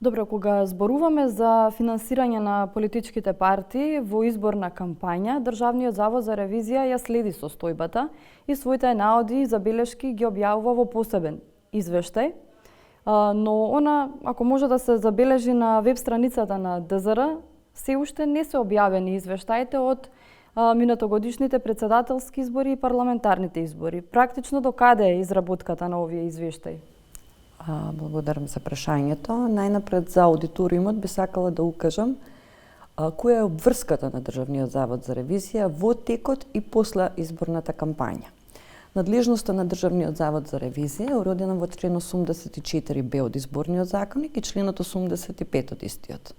Добро, кога зборуваме за финансирање на политичките партии во изборна кампања, Државниот завод за ревизија ја следи состојбата и своите наоди и забелешки ги објавува во посебен извештај. Но она, ако може да се забележи на веб страницата на ДЗР, се уште не се објавени извештаите од минатогодишните претседателски избори и парламентарните избори. Практично до каде е изработката на овие извештаи? Благодарам за прашањето. Најнапред за аудиториумот би сакала да укажам која е обврската на Државниот завод за ревизија во текот и после изборната кампања. Надлежноста на Државниот завод за ревизија е уродена во член 84б од Изборниот законник и членот 85 од истиот.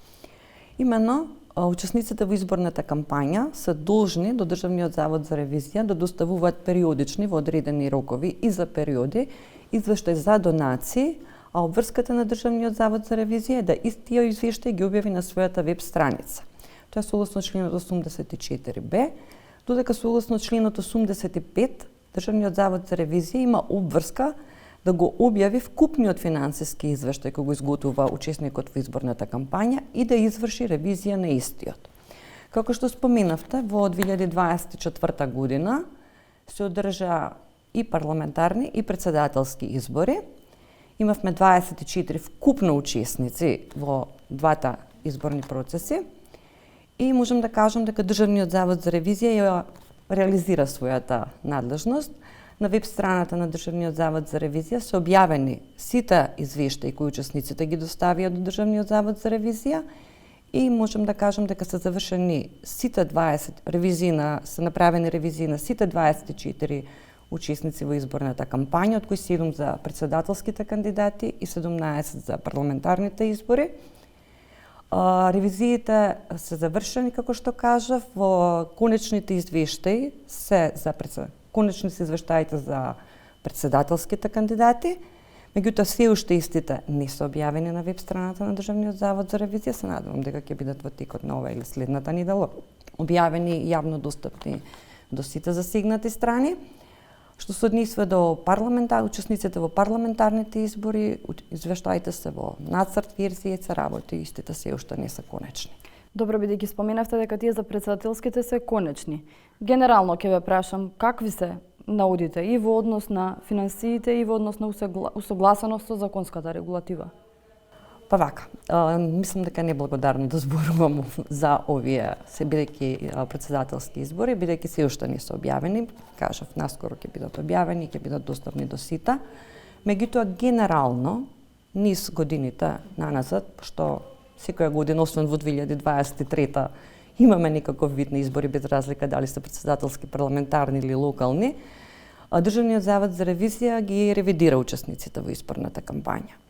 Именно, учесниците во изборната кампања се должни до Државниот завод за ревизија да доставуваат периодични во одредени рокови и за периоди извештај за донации, а обврската на Државниот завод за ревизија е да истиот извештај ги објави на својата веб страница. Тоа согласно членот 84б, додека согласно членот 85 Државниот завод за ревизија има обврска да го објави вкупниот финансиски извештај кој го изготвува учесникот во изборната кампања и да изврши ревизија на истиот. Како што споменавте, во 2024 година се одржа и парламентарни и претседателски избори. Имавме 24 вкупно учесници во двата изборни процеси и можам да кажам дека Државниот завод за ревизија ја реализира својата надлежност. На веб страната на Државниот завод за ревизија се објавени сите извештаи кои учесниците ги доставија до Државниот завод за ревизија и можам да кажам дека се завршени сите 20 ревизии се направени ревизии на сите 24 учесници во изборната кампања, од кои 7 за претседателските кандидати и 17 за парламентарните избори. Ревизиите се завршени, како што кажав, во конечните извештаи се за конечни се извештаите за претседателските кандидати, меѓутоа се уште истите не се објавени на веб страната на Државниот завод за ревизија. Се надевам дека ќе бидат во текот на ова или следната недела објавени јавно достапни до сите засегнати страни. Што се однесува до учесниците во парламентарните избори, извештаите се во нацрт верзија и се работи, истите се уште не се конечни. Добро, бидејќи споменавте дека тие за претседателските се конечни. Генерално ќе ве прашам, какви се наудите и во однос на финансиите и во однос на усогласеност со законската регулатива? Па вака, мислам дека не е благодарно да зборувам за овие, се бидејќи претседателски избори, бидејќи се уште не се објавени, кажав, наскоро ќе бидат објавени, ќе бидат достапни до сите. Меѓутоа, генерално, низ годините наназад, што секоја година, освен во 2023 имаме некаков вид на избори, без разлика дали се претседателски, парламентарни или локални, Државниот завод за ревизија ги ревидира учесниците во изборната кампања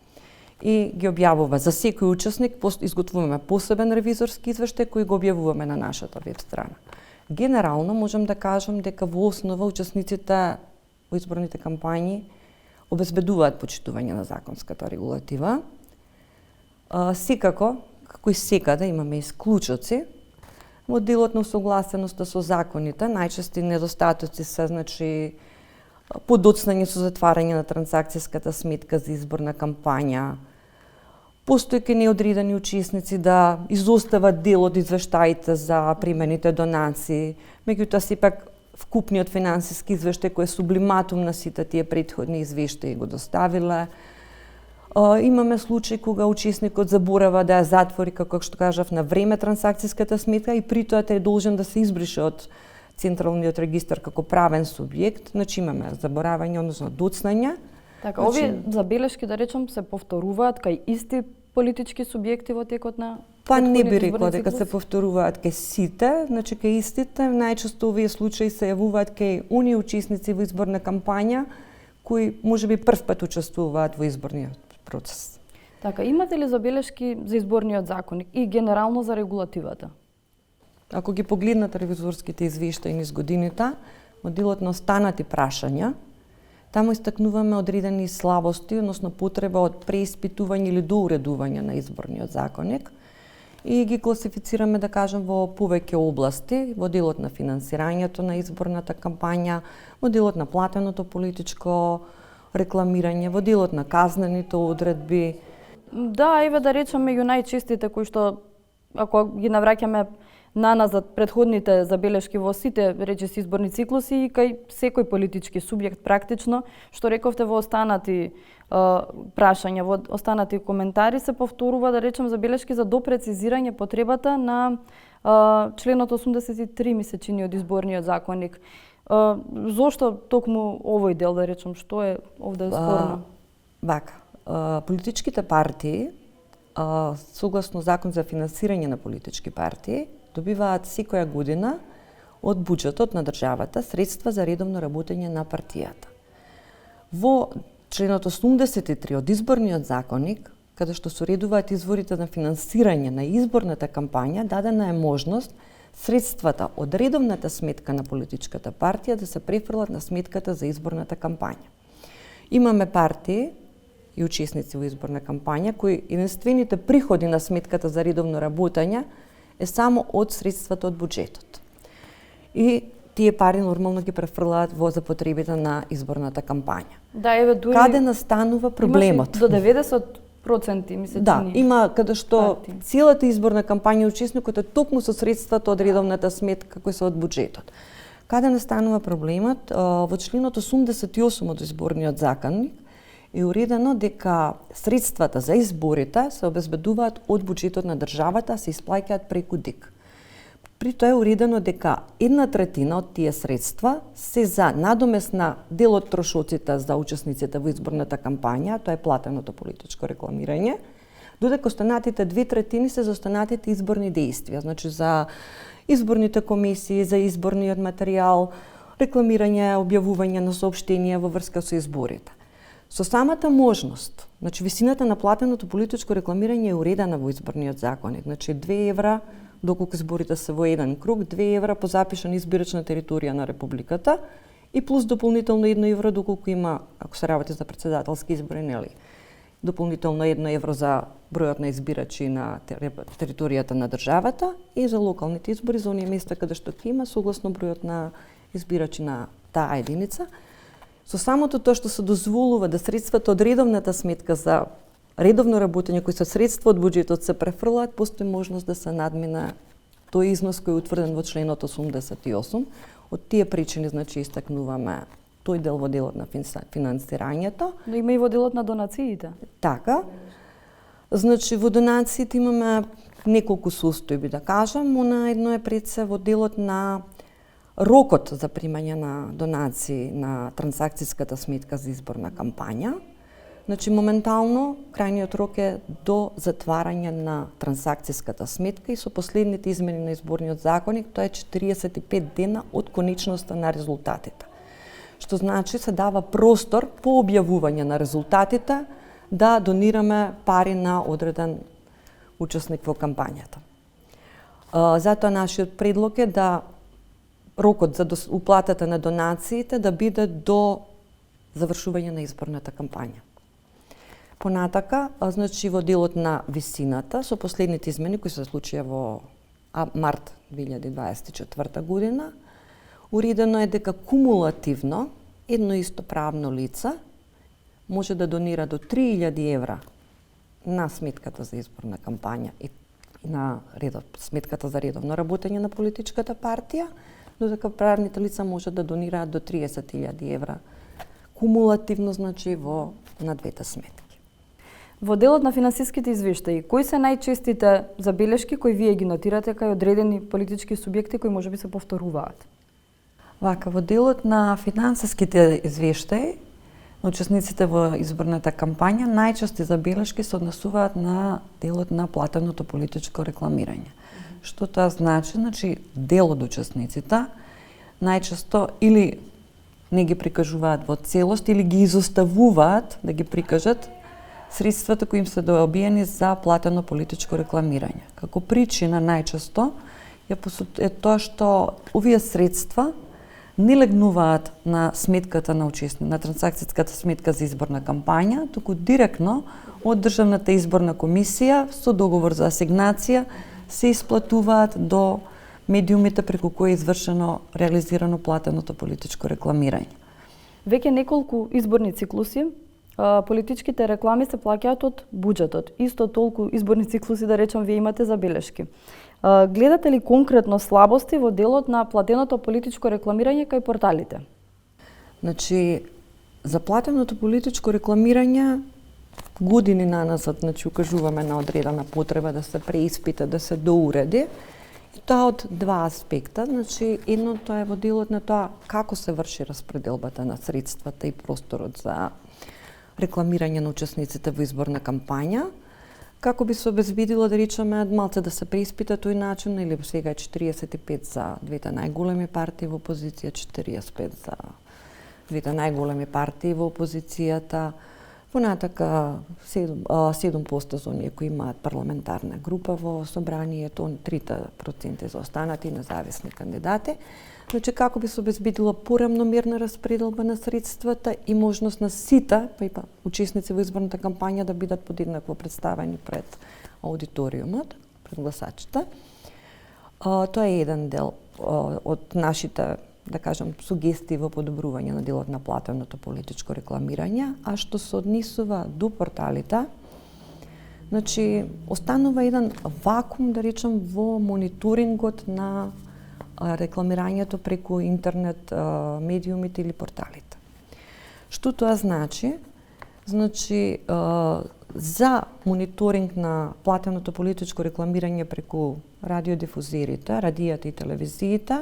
и ги објавува за секој учесник, изготвуваме посебен ревизорски извештај кој го објавуваме на нашата веб страна. Генерално можам да кажам дека во основа учесниците во изборните кампањи обезбедуваат почитување на законската регулатива. Секако, како и секаде, имаме исклучоци. Во делот на усогласеноста со законите, најчести недостатоци се, подоцнање со затварање на трансакцијската сметка за изборна кампања, постојќи неодредени учесници да изостават дел од извештаите за примените донации, меѓутоа сепак вкупниот финансиски извештај кој е сублиматум на сите тие претходни извештаи го доставиле. Имаме случаи кога учесникот заборава да ја затвори, како што кажав, на време трансакцијската сметка и при тоа е должен да се избрише од Централниот регистар како правен субјект, значи имаме заборавање, односно доцнање. Така, овие забелешки, да речем, се повторуваат кај исти политички субјекти во текот на Па не би рекла дека се повторуваат кај сите, значи кај истите, најчесто овие случаи се јавуваат кај оние учесници во изборна кампања кои можеби прв пат учествуваат во изборниот процес. Така, имате ли забелешки за изборниот законник и генерално за регулативата? Ако ги погледнате ревизорските извештаи низ годините, во делот на останати прашања, таму истакнуваме одредени слабости, односно потреба од преиспитување или доуредување на изборниот законник и ги класифицираме, да кажем, во повеќе области, во делот на финансирањето на изборната кампања, во делот на платеното политичко рекламирање, во делот на казнените одредби, Да, еве да речеме меѓу најчестите кои што, ако ги навраќаме наназад предходните забелешки во сите речиси изборни циклуси и кај секој политички субјект практично, што рековте во останати прашања, во останати коментари се повторува, да речем, забелешки за допрецизирање потребата на членот 83 ми се чини од изборниот законник. Зошто токму овој дел, да речем, што е овде спорно? Вака, политичките партии, согласно Закон за финансирање на политички партии, добиваат секоја година од буџетот на државата средства за редовно работење на партијата. Во членот 83 од изборниот законник, каде што се уредуваат изворите на финансирање на изборната кампања, дадена е можност средствата од редовната сметка на политичката партија да се префрлат на сметката за изборната кампања. Имаме партии и учесници во изборна кампања кои единствените приходи на сметката за редовно работење е само од средствата од буџетот. И тие пари нормално ги префрлаат во за потребите на изборната кампања. Да, еве дури Каде настанува проблемот? До 90% ми се чини. Да, има каде што партии. целата изборна кампања учесникот е токму со средствата од редовната сметка кои се од буџетот. Каде настанува проблемот? Во членот 88 од изборниот законник е уредено дека средствата за изборите се обезбедуваат од буџетот на државата, се исплаќаат преку ДИК. При тоа е уредено дека 1/3 од тие средства се за надомесна дел од трошоците за учесниците во изборната кампања, тоа е платеното политичко рекламирање, додека останатите 2/3 се за останатите изборни дејствија, значи за изборните комисии, за изборниот материјал, рекламирање, објавување на соопштенија во врска со изборите. Со самата можност, значи висината на платеното политичко рекламирање е уредена во изборниот законник, значи 2 евра доколку изборите се во еден круг, 2 евра по запишан избирач на територија на републиката и плюс дополнително 1 евро доколку има, ако се работи за председателски избори, нели, дополнително 1 евро за бројот на избирачи на територијата на државата и за локалните избори за оние места каде што ќе има согласно бројот на избирачи на таа единица. Со самото тоа што се дозволува да средствата од редовната сметка за редовно работење кои се средства од буџетот се префрлаат, постои можност да се надмина тој износ кој е утврден во членот 88. Од тие причини, значи, истакнуваме тој дел во делот на финансирањето. Но има и во делот на донациите. Така. Значи, во донациите имаме неколку состојби, да кажам. Она едно е пред се во делот на рокот за примање на донации на трансакцијската сметка за изборна кампања. Значи, моментално, крајниот рок е до затварање на трансакцијската сметка и со последните измени на изборниот законник, тоа е 45 дена од конечноста на резултатите. Што значи се дава простор по објавување на резултатите да донираме пари на одреден учесник во кампањата. Затоа нашиот предлог е да рокот за уплатата на донациите да биде до завршување на изборната кампања. Понатака, значи во делот на висината, со последните измени кои се случија во март 2024 година, уредено е дека кумулативно едно исто правно лице може да донира до 3000 евра на сметката за изборна кампања и на сметката за редовно работење на политичката партија, додека правните лица може да донираат до 30.000 евра кумулативно, значи на двете сметки. Во делот на финансиските извештаи, кои се најчестите забелешки кои вие ги нотирате кај одредени политички субјекти кои можеби се повторуваат? Вака, во делот на финансиските извештаи, учесниците во изборната кампања, најчести забелешки се однесуваат на делот на платеното политичко рекламирање. Што тоа значи? Значи, дел од учесниците најчесто или не ги прикажуваат во целост, или ги изоставуваат да ги прикажат средствата кои им се дообиени за платено политичко рекламирање. Како причина најчесто е тоа што овие средства не легнуваат на сметката на учесник, на трансакцијската сметка за изборна кампања, туку директно од Државната изборна комисија со договор за асигнација се исплатуваат до медиумите преку кои е извршено, реализирано платеното политичко рекламирање. Веќе неколку изборни циклуси политичките реклами се плаќаат од буџетот. Исто толку изборни циклуси, да речам, вие имате забелешки. Гледате ли конкретно слабости во делот на платеното политичко рекламирање кај порталите? Значи, за платеното политичко рекламирање години наназад, значи, укажуваме на одредена потреба да се преиспита, да се доуреди. И тоа од два аспекта. Значи, едното е во делот на тоа како се врши распределбата на средствата и просторот за рекламирање на учесниците во изборна кампања, како би се обезбедило, да речеме, малце да се преиспита тој начин, или сега е 45 за двете најголеми партии во опозиција, 45 за двете најголеми партии во опозицијата, понатака 7% за оние кои имаат парламентарна група во собранието, 3% за останати независни кандидати. Значи, како би се обезбедило порамномерна распределба на средствата и можност на сите, па и учесници во изборната кампања да бидат подеднакво представени пред аудиториумот, пред гласачите. Тоа е еден дел од нашите, да кажам, сугестии во подобрување на делот на платеното политичко рекламирање, а што се однесува до порталите, значи, останува еден вакуум, да речем, во мониторингот на рекламирањето преку интернет медиумите или порталите. Што тоа значи? Значи, за мониторинг на платеното политичко рекламирање преку радиодифузерите, радијата и телевизиите,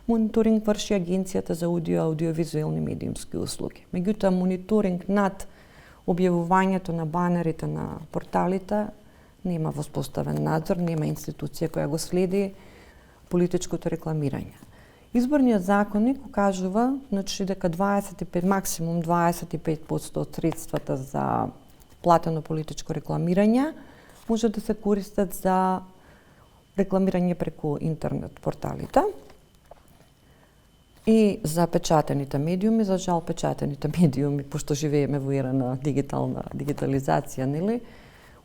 мониторинг врши Агенцијата за аудиовизуелни медиумски услуги. Меѓутоа, мониторинг над објавувањето на банерите на порталите нема воспоставен надзор, нема институција која го следи политичкото рекламирање. Изборниот законник кажува, значи, дека 25, максимум 25% од средствата за платено политичко рекламирање може да се користат за рекламирање преку интернет порталите. И за печатените медиуми, за жал печатените медиуми, пошто живееме во ера на дигитализација, нели,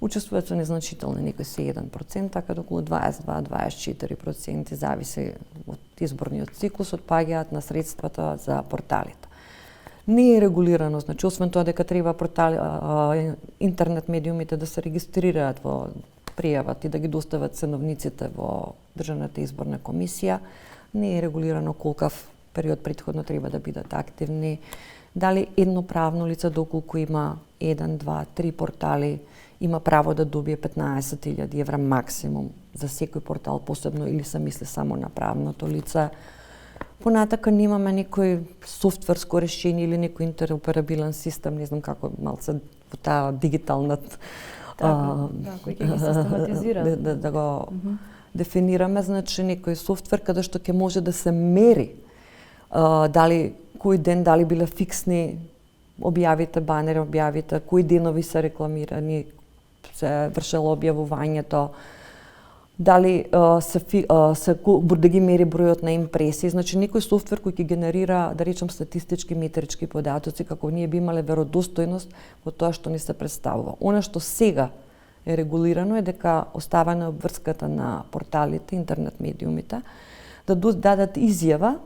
учествуваат со незначителни, некои се 1%, така да околу 22-24% зависи од изборниот циклус, отпаѓаат на средствата за порталите. Не е регулирано, значи, освен тоа дека треба интернет медиумите да се регистрираат во пријават и да ги достават ценовниците во Државната изборна комисија, не е регулирано колкав период претходно треба да бидат активни, дали едно правно лице доколку има 1, 2, 3 портали, има право да добие 15.000 евра максимум за секој портал посебно, или се мисли само на правното лице. Понатака немаме некој софтверско решение или некој интероперабилен систем, не знам како малце во таа дигитална кој ќе ги систематизира. Да го дефинираме, значи некој софтвер каде што ќе може да се мери дали кој ден дали биле фиксни објавите, банери објавите, кои денови се рекламирани, се вршело објавувањето, дали да ги мери бројот на импресии, значи некој софтвер кој ќе генерира, да речем, статистички метрички податоци, како ние би имале веродостојност во тоа што ни се представува. Она што сега е регулирано е дека оставена обврската на порталите, интернет медиумите, да дадат изјава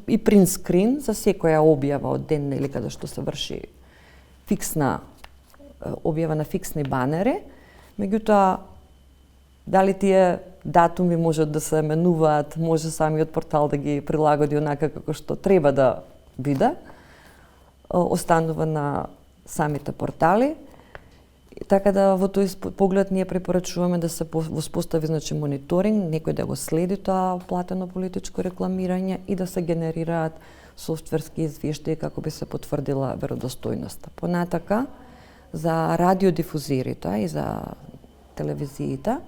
и принт скрин за секоја објава од ден или каде што се врши фиксна објава на фиксни банери, меѓутоа дали тие датуми можат да се менуваат, може самиот портал да ги прилагоди онака како што треба да биде, останува на самите портали. Така да во тој поглед ние препорачуваме да се воспостави, значи, мониторинг, некој да го следи тоа платено политичко рекламирање и да се генерираат софтверски извештаи како би се потврдила веродостојноста. Понатака, за радиодифузерите и за телевизиите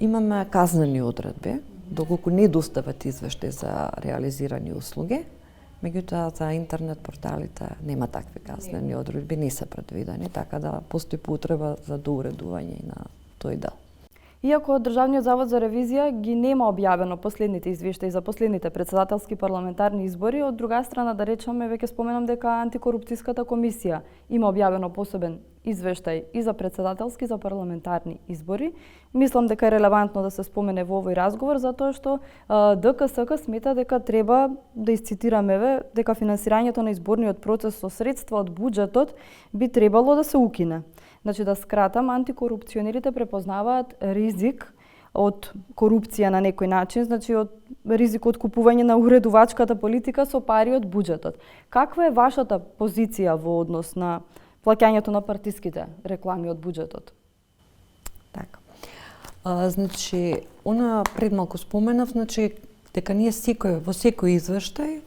имаме казнени одредби, доколку не достават извештаи за реализирани услуги, меѓутоа за интернет порталите нема такви казнени одредби, не се предвидени, така да постои потреба за доуредување на тој дел. Иако Државниот завод за ревизија ги нема објавено последните извештаи за последните претседателски парламентарни избори, од друга страна да речеме веќе споменам дека антикорупцијската комисија има објавено посебен извештај и за претседателски и за парламентарни избори. Мислам дека е релевантно да се спомене во овој разговор затоа што ДКСК смета дека треба да исцитираме дека финансирањето на изборниот процес со средства од буџетот би требало да се укине. Значи да скратам, антикорупционерите препознаваат ризик од корупција на некој начин, значи од ризик од купување на уредувачката политика со пари од буџетот. Каква е вашата позиција во однос на плаќањето на партиските реклами од буџетот? Така. Значи, она пред малку споменав, значи дека ние во секој извештај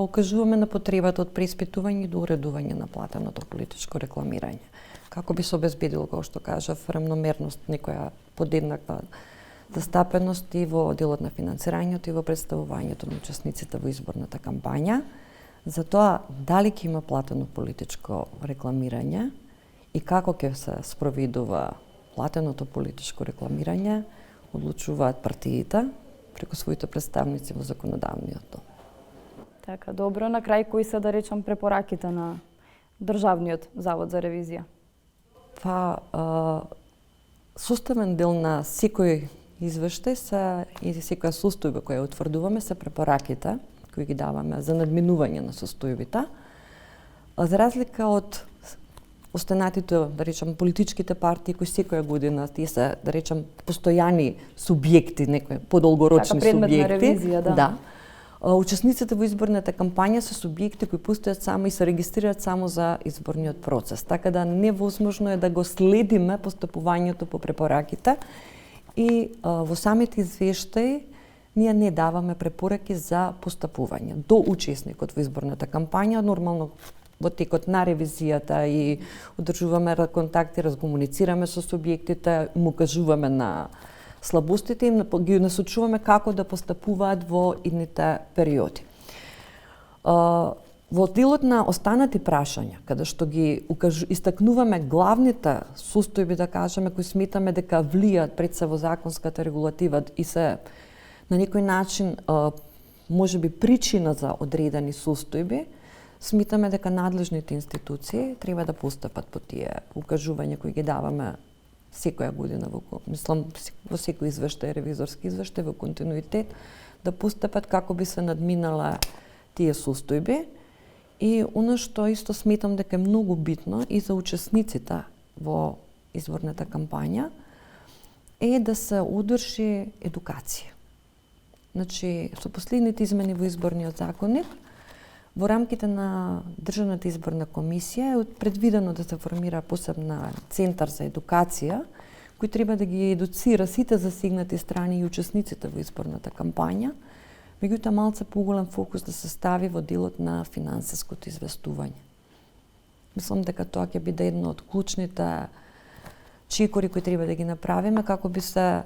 укажуваме на потребата од преиспитување и доуредување на платеното политичко рекламирање, како би се обезбедило, како што кажав, рамномерност, некоја подеднаква застапеност и во делот на финансирањето и во представувањето на учесниците во изборната кампања, за тоа дали ќе има платено политичко рекламирање и како ќе се спроведува платеното политичко рекламирање, одлучуваат партиите преку своите представници во законодавниот дом. Така, добро. На крај, кои се, да речам, препораките на Државниот завод за ревизија? Составен дел на секој извештај и секоја состојба која утврдуваме се препораките кои ги даваме за надминување на состојбите. За разлика од останатите, да речам, политичките партии кои секоја година тие се, да речам, постојани субјекти, некои подолгорочни субјекти. На ревизија, да. Учесниците во изборната кампања се субјекти кои постојат само и се регистрираат само за изборниот процес. Така да невозможно е да го следиме постапувањето по препораките и во самите извештаи ние не даваме препораки за постапување до учесникот во изборната кампања. Нормално во текот на ревизијата и одржуваме контакти, разкомуницираме со субјектите, му кажуваме на слабостите им, ги насочуваме како да постапуваат во идните периоди. Во делот на останати прашања, каде што ги истакнуваме главните состојби, да кажеме, кои сметаме дека влијаат пред се во законската регулатива и се на некој начин можеби причина за одредени состојби, сметаме дека надлежните институции треба да постапат по тие укажувања кои ги даваме секоја година, во секој извештај, ревизорски извештај, во континуитет, да постапат како би се надминала тие состојби. И оно што исто сметам дека е многу битно и за учесниците во изборната кампања е да се одржи едукација. Значи, со последните измени во изборниот законник, во рамките на Државната изборна комисија е предвидено да се формира посебна центар за едукација, кој треба да ги едуцира сите засегнати страни и учесниците во изборната кампања, меѓутоа малце поголем фокус да се стави во делот на финансиското известување. Мислам дека тоа ќе биде едно од клучните чекори кои треба да ги направиме како би се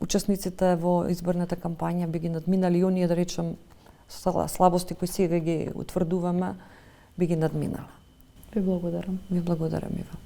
учесниците во изборната кампања би ги надминали и оние, да речем, слабости кои сега ги утврдуваме, би ги надминала. Ви благодарам. Ви благодарам, Ива.